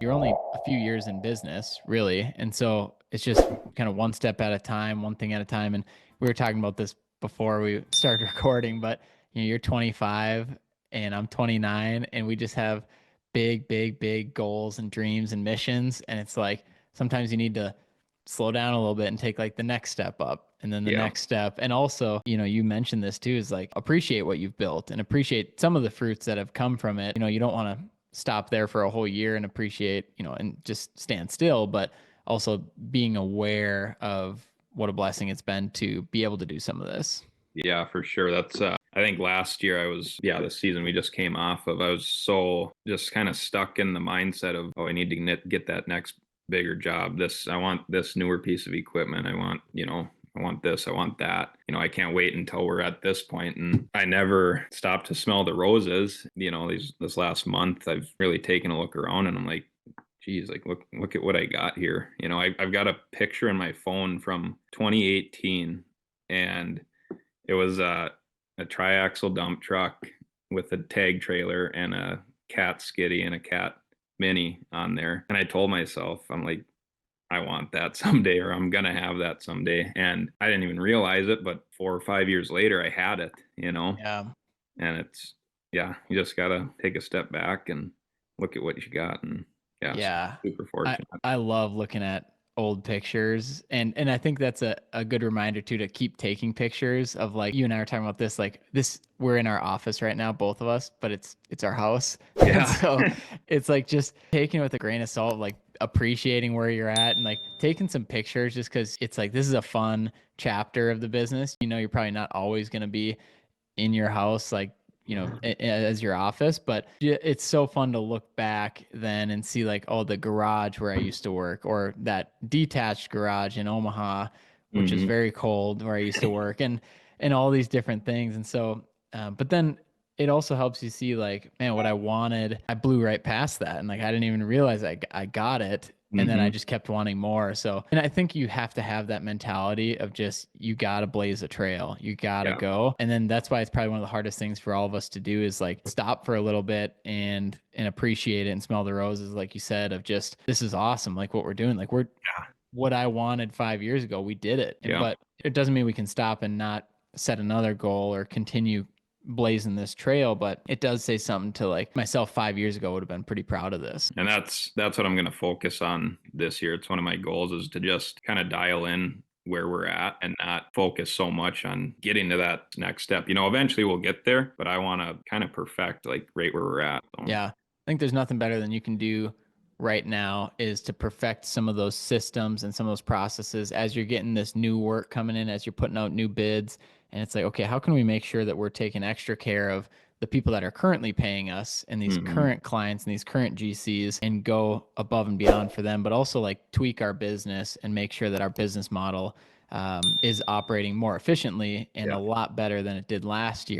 you're only a few years in business, really. And so it's just kind of one step at a time, one thing at a time. And we were talking about this before we started recording, but you're 25 and I'm 29, and we just have big, big, big goals and dreams and missions. And it's like sometimes you need to slow down a little bit and take like the next step up and then the Yeah. next step. And also, you mentioned this too, is like appreciate what you've built and appreciate some of the fruits that have come from it. You don't want to stop there for a whole year and appreciate, and just stand still, but also being aware of what a blessing it's been to be able to do some of this. Yeah, for sure. That's I think last year the season we just came off of, I was so just kind of stuck in the mindset of, oh, I need to get that next bigger job. I want this newer piece of equipment. I want this, I want that. I can't wait until we're at this point. And I never stopped to smell the roses. This last month, I've really taken a look around and I'm like, geez, like look at what I got here. I've got a picture in my phone from 2018, and it was a triaxle dump truck with a tag trailer and a cat skiddy and a cat mini on there. And I told myself, I'm like, I want that someday, or I'm gonna have that someday. And I didn't even realize it, but 4 or 5 years later, I had it. Yeah. And yeah, you just gotta take a step back and look at what you got. And yeah, Yeah. super I fortunate. I love looking at old pictures, and I think that's a good reminder too to keep taking pictures of, like, you and I are talking about this, like this, we're in our office right now, both of us, but it's our house. And Yeah. so it's like just taking it with a grain of salt, like appreciating where you're at and like taking some pictures just because it's like this is a fun chapter of the business. You're probably not always going to be in your house, like, as your office, but it's so fun to look back then and see like, oh, the garage where I used to work, or that detached garage in Omaha, which is Hmm. very cold, where I used to work, and all these different things. And so, but then it also helps you see like, man, what I wanted, I blew right past that. And like, I didn't even realize I got it. And then I Hmm. just kept wanting more. So, and I think you have to have that mentality of just, you got to blaze a trail, you got to Yeah. go. And then that's why it's probably one of the hardest things for all of us to do is like stop for a little bit and appreciate it and smell the roses, like you said, of just, this is awesome. Like what we're doing, like we're, what I wanted 5 years ago, we did it. And, Yeah. but it doesn't mean we can stop and not set another goal or continue blazing this trail. But it does say something to, like, myself 5 years ago would have been pretty proud of this. And that's what I'm going to focus on this year. It's one of my goals, is to just kind of dial in where we're at and not focus so much on getting to that next step. Eventually we'll get there, but I want to kind of perfect like right where we're at. So, Yeah. I think there's nothing better than you can do right now is to perfect some of those systems and some of those processes as you're getting this new work coming in, as you're putting out new bids. And it's like, okay, how can we make sure that we're taking extra care of the people that are currently paying us and these mhm. current clients and these current GCs, and go above and beyond for them, but also like tweak our business and make sure that our business model is operating more efficiently and a Yeah. lot better than it did last year.